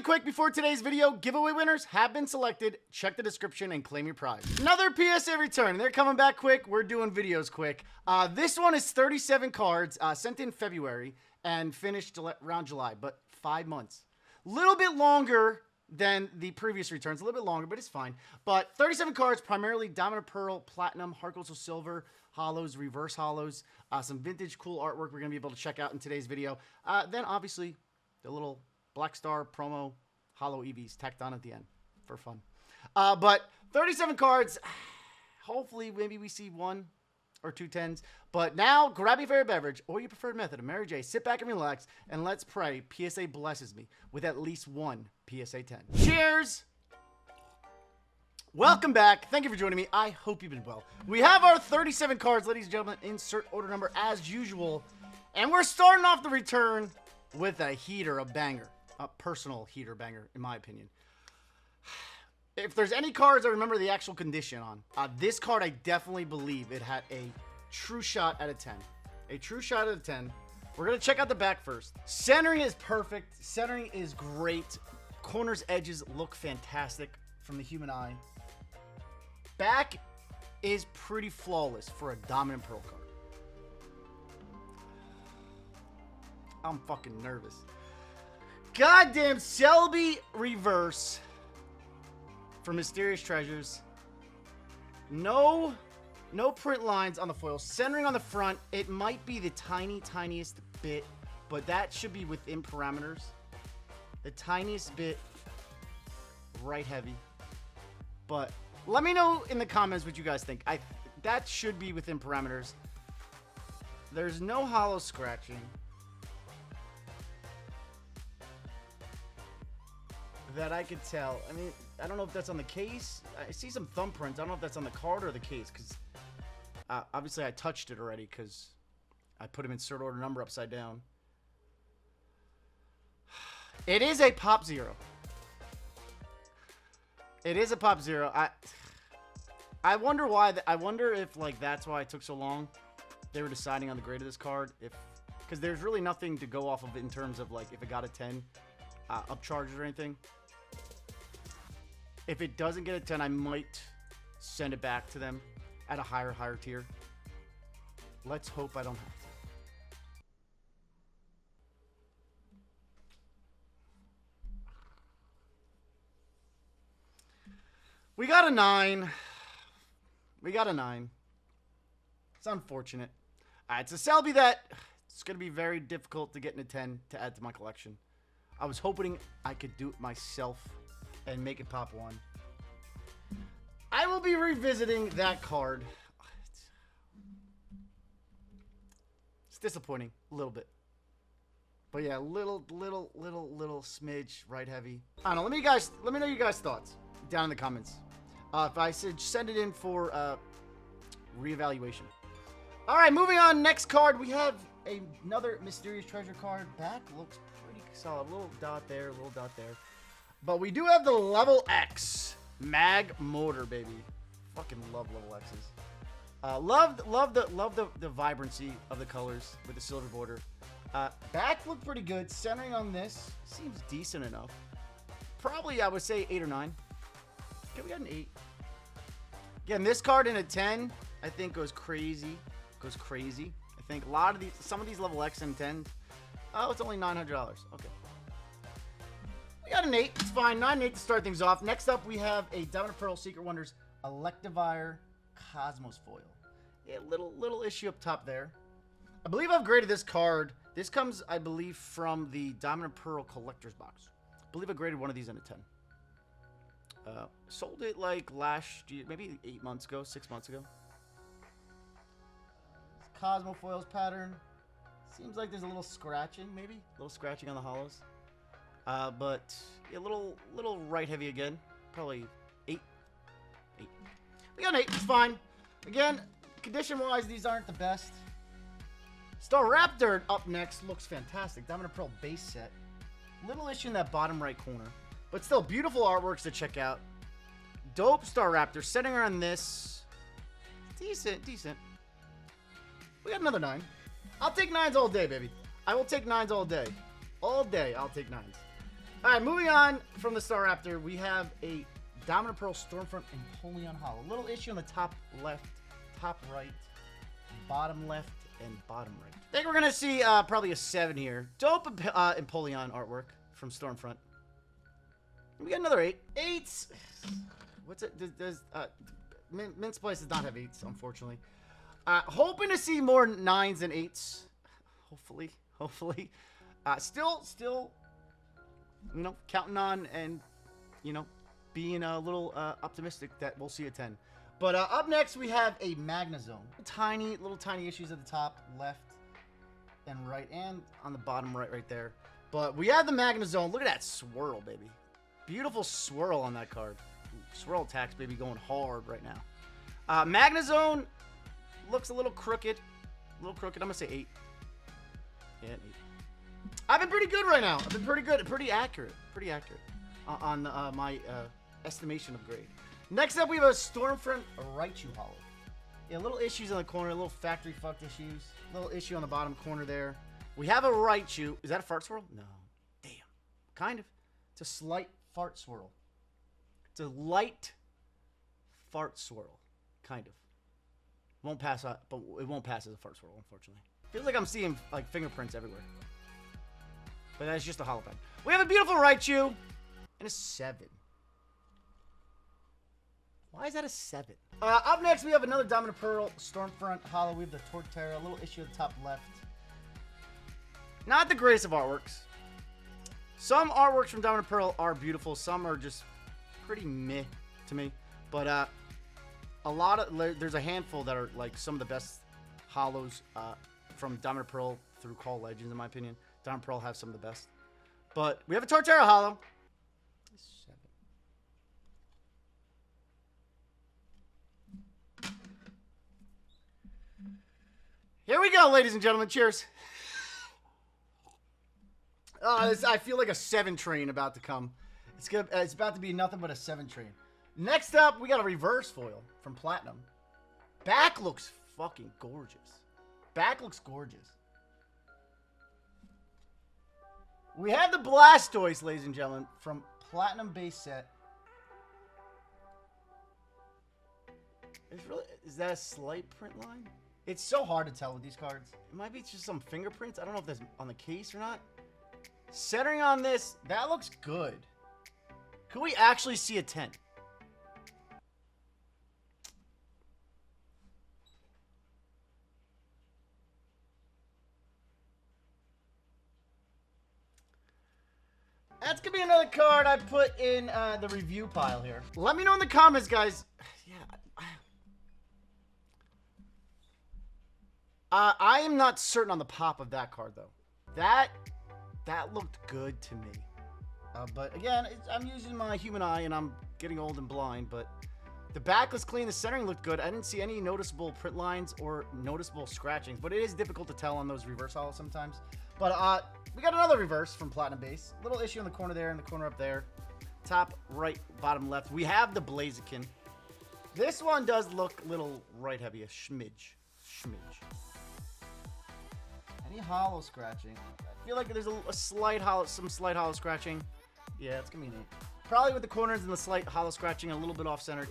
quick before today's video, giveaway winners have been selected. Check the description and claim your prize. Another PSA return. They're coming back quick. We're doing videos quick. This one is 37 cards, sent in February and finished around July, but 5 months. Little bit longer than the previous returns, a little bit longer, but it's fine. But 37 cards, primarily Diamond, Pearl, Platinum, Heart Gold, Silver, Hollows, Reverse Hollows, some vintage cool artwork we're going to be able to check out in today's video. Then obviously the little Black Star promo Hollow Eevees tacked on at the end for fun. But 37 cards, hopefully maybe we see 1 or 2 10s. But now grab your favorite beverage or your preferred method of Mary J. Sit back and relax, and let's pray PSA blesses me with at least 1 PSA 10. Cheers! Welcome back. Thank you for joining me. I hope you've been well. We have our 37 cards, ladies and gentlemen. Insert order number as usual. And we're starting off the return with a heater, a banger. A personal heater banger, in my opinion. If there's any cards I remember the actual condition on, this card I definitely believe it had a true shot at a 10. A true shot at a 10. We're going to check out the back first. Centering is perfect. Centering is great. Corners, edges look fantastic from the human eye. Back is pretty flawless for a Dominant Pearl card. I'm fucking nervous. Goddamn Celebi reverse for Mysterious Treasures. No print lines on the foil. Centering on the front, it might be the tiniest bit, but that should be within parameters. The tiniest bit right heavy. But let me know in the comments what you guys think. That should be within parameters. There's no hollow scratching. That I could tell. I mean, I don't know if that's on the case. I see some thumbprints. I don't know if that's on the card or the case, because obviously I touched it already because I put him in insert order number upside down. It is a Pop Zero. It is a Pop Zero. I wonder why. I wonder if like that's why it took so long. They were deciding on the grade of this card, because there's really nothing to go off of in terms of like if it got a 10, upcharges or anything. If it doesn't get a 10, I might send it back to them at a higher tier. Let's hope I don't have to. We got a 9. We got a 9. It's unfortunate. It's a Celebi that it's going to be very difficult to get in a 10 to add to my collection. I was hoping I could do it myself and make it pop 1. I will be revisiting that card. It's disappointing a little bit. But yeah, little smidge right heavy. I don't know. Let me know you guys' thoughts down in the comments. If I said send it in for reevaluation. All right, moving on. Next card, we have another Mysterious Treasure card. Back looks pretty solid. Little dot there, little dot there. But we do have the Level X Magmortar, baby. Fucking love Level X's. Love the vibrancy of the colors with the silver border. Back looked pretty good. Centering on this seems decent enough. Probably I would say 8 or 9. Okay, we got an 8. Again, this card in a 10, I think goes crazy. Goes crazy. I think some of these Level X and 10s. Oh, it's only $900. Okay. We got an 8. It's fine. 9 and 8 to start things off. Next up, we have a Diamond Pearl Secret Wonders Electivire Cosmos foil. Yeah, little issue up top there. I believe I've graded this card. This comes, I believe, from the Diamond Pearl Collector's Box. I believe I graded one of these in a 10. Sold it like last year, maybe 8 months ago, 6 months ago. Cosmo foils pattern. Seems like there's a little scratching, maybe? A little scratching on the hollows. But a little right heavy again. Probably 8. 8. We got an 8. It's fine. Again, condition-wise, these aren't the best. Staraptor up next looks fantastic. Diamond Pearl base set. Little issue in that bottom right corner. But still, beautiful artworks to check out. Dope Staraptor. Setting her on this. Decent. We got another 9. I'll take 9s all day, baby. I will take 9s all day. All day, I'll take 9s. All right, moving on from the Staraptor, we have a Diamond Pearl Stormfront Empoleon Hollow. Little issue on the top left, top right, bottom left, and bottom right. I think we're going to see probably a 7 here. Dope Empoleon artwork from Stormfront. We got another 8. 8s. What's it? Mint Splice does not have 8s, unfortunately. Hoping to see more 9s and 8s. Hopefully. Still, you know, counting on and, you know, being a little optimistic that we'll see a 10. But up next, we have a Magnezone. Little tiny issues at the top, left and right, and on the bottom right there. But we have the Magnezone. Look at that swirl, baby. Beautiful swirl on that card. Ooh, swirl attacks, baby, going hard right now. Magnezone looks a little crooked. I'm going to say 8. Yeah, 8. I've been pretty good right now. I've been pretty good. Pretty accurate on my estimation of grade. Next up, we have a Stormfront Raichu Hollow. Yeah, little issues on the corner, little factory fucked issues. Little issue on the bottom corner there. We have a Raichu. Is that a fart swirl? No. Damn. Kind of. It's a slight fart swirl. It's a light fart swirl. Kind of. Won't pass out, but it won't pass as a fart swirl, unfortunately. Feels like I'm seeing like fingerprints everywhere. But that's just a hollow pen. We have a beautiful Raichu and a 7. Why is that a 7? Up next, we have another Diamond Pearl Stormfront Hollow. We have the Torterra, a little issue at the top left. Not the greatest of artworks. Some artworks from Diamond Pearl are beautiful. Some are just pretty meh to me. But there's a handful that are like some of the best hollows from Diamond Pearl through Call Legends, in my opinion. Diamond Pearl have some of the best. But we have a Torterra hollow. 7. Here we go, ladies and gentlemen. Cheers. I feel like a 7 train about to come. It's about to be nothing but a 7 train. Next up, we got a reverse foil from Platinum. Back looks fucking gorgeous. We have the Blastoise, ladies and gentlemen, from Platinum base set. Is that a slight print line? It's so hard to tell with these cards. It might be just some fingerprints. I don't know if that's on the case or not. Centering on this, that looks good. Could we actually see a 10? That's going to be another card I put in the review pile here. Let me know in the comments, guys. Yeah. I am not certain on the pop of that card, though. That looked good to me. But again, I'm using my human eye, and I'm getting old and blind. But the back was clean. The centering looked good. I didn't see any noticeable print lines or noticeable scratchings. But it is difficult to tell on those reverse hollows sometimes. But we got another reverse from Platinum Base. Little issue in the corner there, and the corner up there. Top right, bottom left. We have the Blaziken. This one does look a little right heavy, a schmidge. Any hollow scratching? I feel like there's a slight hollow, some slight hollow scratching. Yeah, it's gonna be an 8. Probably with the corners and the slight hollow scratching, a little bit off-centered.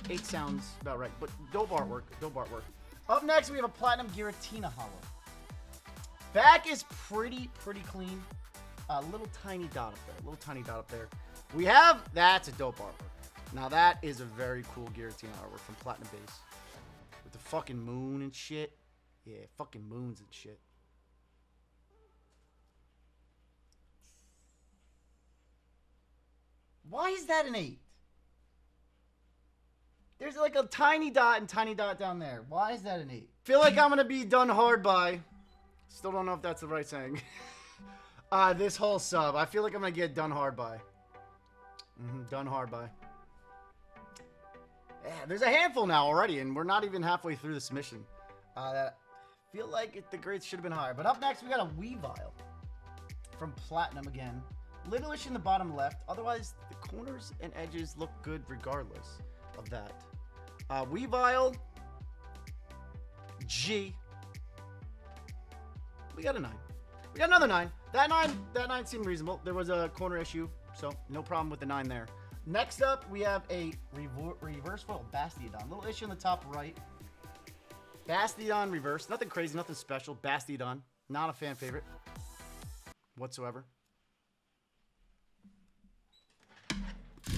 8 sounds about right, but dope artwork. Up next, we have a Platinum Giratina hollow. Back is pretty clean. A little tiny dot up there. We have, that's a dope artwork. Now that is a very cool Giratina artwork from Platinum Base. With the fucking moon and shit. Yeah, fucking moons and shit. Why is that an 8? There's like a tiny dot and tiny dot down there. Why is that an 8? Feel like I'm going to be done hard by. Still don't know if that's the right saying. This whole sub. I feel like I'm going to get done hard by. Done hard by. Yeah, there's a handful now already, and we're not even halfway through the submission. I feel like the grades should have been higher. But up next, we got a Weavile from Platinum again. Littleish in the bottom left. Otherwise, the corners and edges look good regardless of that. Weavile. G. We got a 9. We got another 9. That nine seemed reasonable. There was a corner issue, so no problem with the 9 there. Next up, we have a reverse foil Bastiodon. Little issue in the top right. Bastiodon reverse. Nothing crazy, nothing special. Bastiodon. Not a fan favorite whatsoever.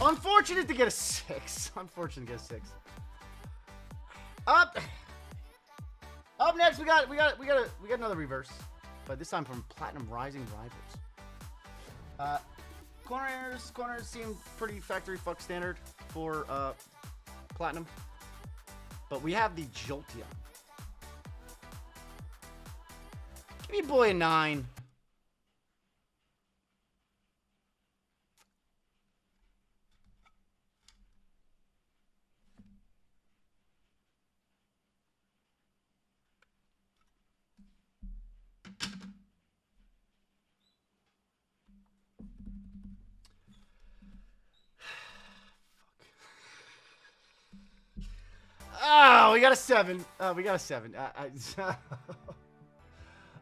Unfortunate to get a 6. Unfortunate to get a 6. Up next, we got another reverse, but this time from Platinum Rising Rivals. Corners seem pretty factory fuck standard for Platinum, but we have the Jolteon. Give me boy a 9. Oh, we got a 7. We got a 7.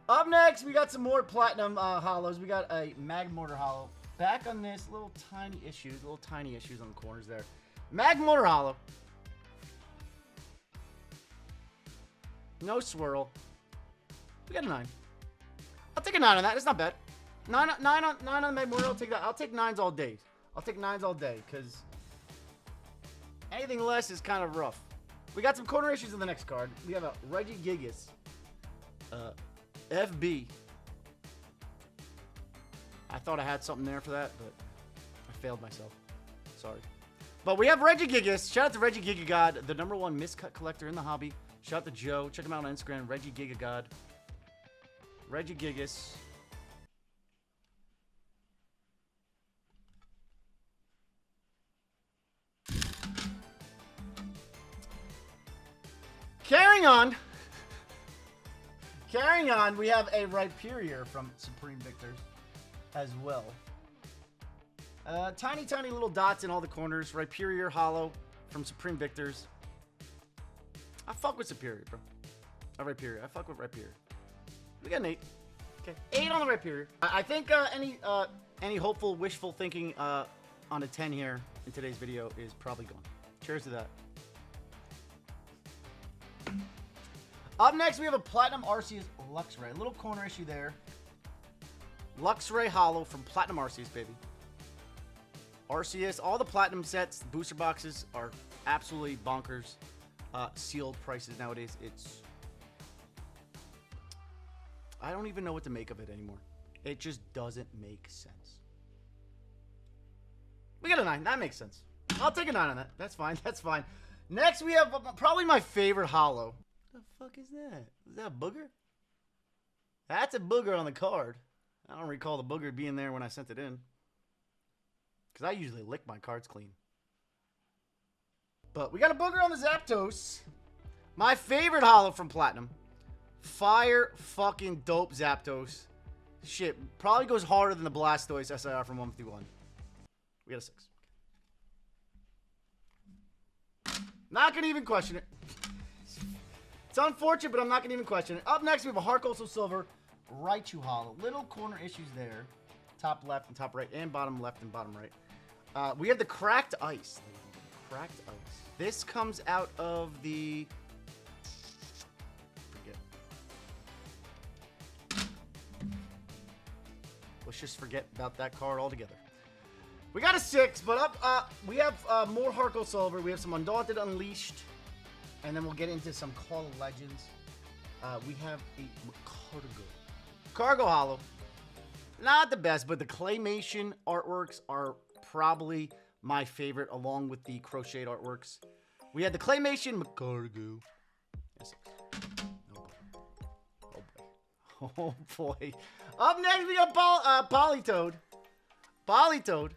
Up next, we got some more Platinum hollows. We got a Magmortar hollow. Back on this, little tiny issues on the corners there. Magmortar hollow. No swirl. We got a 9. I'll take a 9 on that. It's not bad. 9 on Magmortar. I'll take that. I'll take 9s all day. I'll take 9s all day because anything less is kind of rough. We got some corner issues in the next card. We have a Regigigas. FB. I thought I had something there for that, but I failed myself. Sorry. But we have Regigigas. Shout out to Regigigagod, the #1 miscut collector in the hobby. Shout out to Joe. Check him out on Instagram, Regigigagod. Regigigas. Carrying on, we have a Rhyperior from Supreme Victors as well. Tiny little dots in all the corners. Rhyperior hollow from Supreme Victors. I fuck with Superior, bro. Rhyperior. I fuck with Rhyperior. We got an 8. Okay, 8 on the Rhyperior. I think any hopeful, wishful thinking on a 10 here in today's video is probably gone. Cheers to that. Up next, we have a Platinum Arceus Luxray. A little corner issue there. Luxray hollow from Platinum Arceus, baby. Arceus, all the Platinum sets, booster boxes are absolutely bonkers. Sealed prices nowadays. I don't even know what to make of it anymore. It just doesn't make sense. We got a 9. That makes sense. I'll take a 9 on that. That's fine. That's fine. Next, we have probably my favorite hollow. What the fuck is that? Is that a booger? That's a booger on the card. I don't recall the booger being there when I sent it in. Because I usually lick my cards clean. But we got a booger on the Zapdos. My favorite hollow from Platinum. Fire fucking dope Zapdos. Shit, probably goes harder than the Blastoise SIR from 151. We got a 6. Not gonna even question it. It's unfortunate, but I'm not gonna even question it. Up next, we have a Heart Gold Silver Raichu hollow. Little corner issues there. Top left and top right, and bottom left and bottom right. We have the Cracked Ice. Cracked Ice. This comes out of the... Let's just forget about that card altogether. We got a 6, but up we have more Heart Gold Silver. We have some Undaunted Unleashed, and then we'll get into some Call of Legends. We have a Cargo Hollow. Not the best, but the claymation artworks are probably my favorite, along with the crocheted artworks. We had the claymation Cargo. Yes. Oh boy. Up next, we got Politoed. Politoed.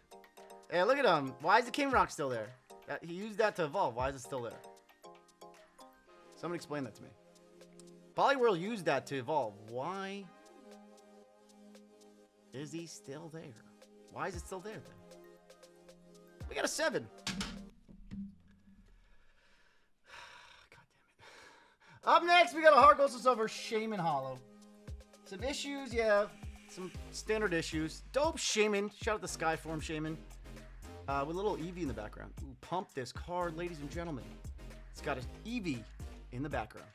Hey, look at him. Why is the King Rock still there? He used that to evolve. Why is it still there? Someone explain that to me. Poliwhirl used that to evolve. Why is he still there? Why is it still there then? We got a 7. God damn it. Up next, we got a Heart Gold Silver Shaman Hollow. Some issues, yeah. some standard issues. Dope Shaman. Shout out to Skyform Shaman. With a little Eevee in the background. Ooh, pump this card, ladies and gentlemen. It's got an Eevee in the background.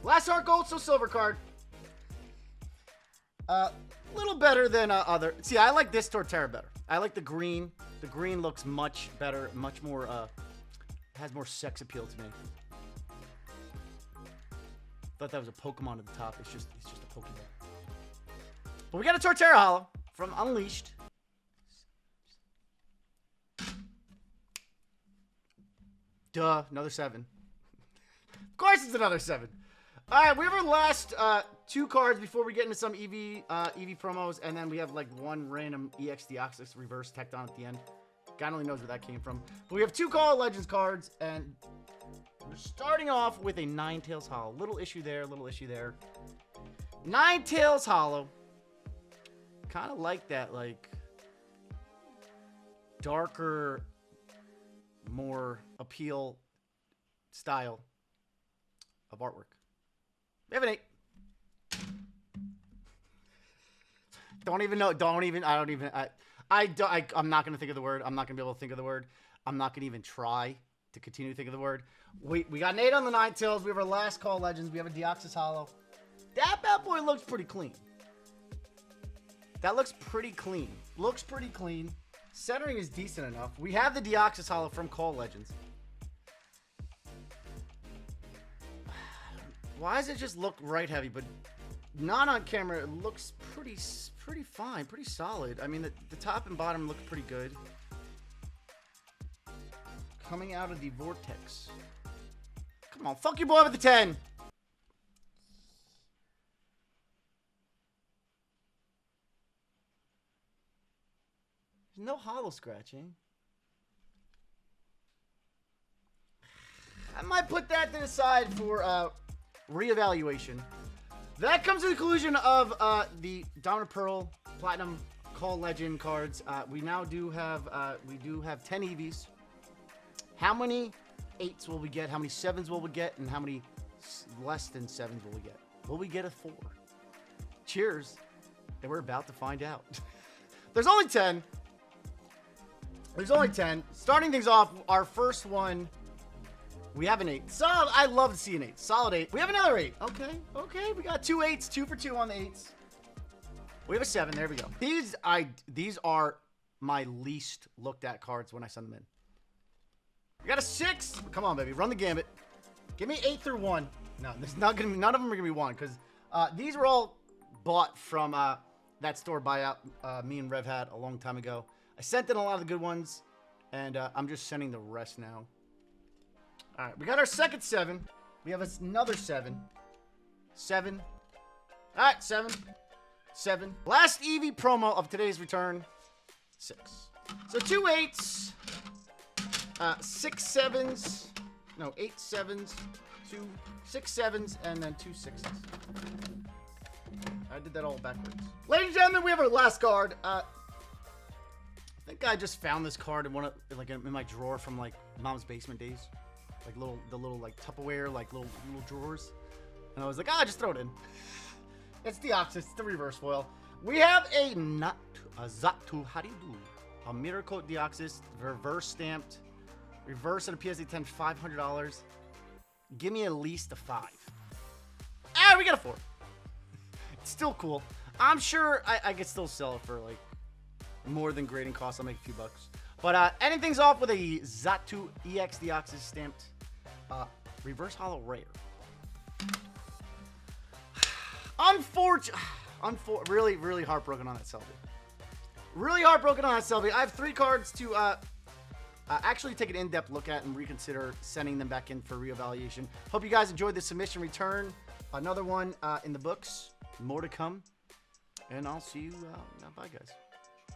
Last Heart Gold, so silver card. Little better than other. See, I like this Torterra better. I like the green. The green looks much better, much more, has more sex appeal to me. Thought that was a Pokemon at the top. It's just a Pokemon. But we got a Torterra Holo from Unleashed. Duh, another 7. Of course it's another 7. All right, we have our last 2 cards before we get into some Eevee promos, and then we have like one random EX Deoxys reverse tacked on at the end. God only knows where that came from. But we have 2 Call of Legends cards, and we're starting off with a Ninetales Holo. Little issue there, little issue there. Ninetales Holo. Kind of like that, like darker, more appeal style of artwork. We have an 8. I'm not going to think of the word. I'm not going to be able to think of the word. I'm not going to even try to continue to think of the word. We got an 8 on the Ninetales. We have our last Call of Legends. We have a Deoxys Holo. That bad boy looks pretty clean. That looks pretty clean. Looks pretty clean. Centering is decent enough. We have the Deoxys Holo from Call of Legends. Why does it just look right heavy, but not on camera? It looks pretty fine, pretty solid. I mean, the top and bottom look pretty good. Coming out of the vortex. Come on, fuck your boy with the 10. There's no holo scratching. I might put that to the side for reevaluation. That comes to the conclusion of the Diamond Pearl Platinum Call Legend cards. We now do have 10 Eevees. How many 8s will we get? How many 7s will we get? And how many less than 7s will we get? Will we get a 4? Cheers. And we're about to find out. There's only 10. There's only 10. Starting things off, our first one, we have an 8. Solid. I love to see an 8. Solid 8. We have another 8. Okay. Okay. We got 2 8s. 2 for 2 on the 8s. We have a 7. There we go. These are my least looked at cards when I send them in. We got a 6. Come on, baby. Run the gambit. Give me 8 through 1. No, there's not gonna be. None of them are gonna be 1 because these were all bought from that store buyout me and Rev had a long time ago. I sent in a lot of the good ones, and I'm just sending the rest now. All right, we got our second 7. We have another 7. 7. All right, 7. 7. Last Eevee promo of today's return. 6. So 2 8s. 6 7s. No, 8 7s. 6 7s, and then 2 6s. I did that all backwards. Ladies and gentlemen, we have our last card. I think I just found this card in in my drawer from like mom's basement days. Like the little like Tupperware, like little drawers. And I was like, just throw it in. It's Deoxys, it's the reverse foil. We have a Zapdos, how do you do? A Mirror Coat Deoxys, reverse stamped, reverse at a PSA 10, $500. Give me at least a 5. We got a 4. It's still cool. I'm sure I could still sell it for like more than grading costs. I'll make a few bucks. But ending things off with a Zapdos EX Deoxys stamped reverse holo rare. Really, really heartbroken on that Celebi. Really heartbroken on that Celebi. I have 3 cards to actually take an in-depth look at and reconsider sending them back in for reevaluation. Hope you guys enjoyed the submission return. Another one in the books. More to come. And I'll see you. Bye, guys.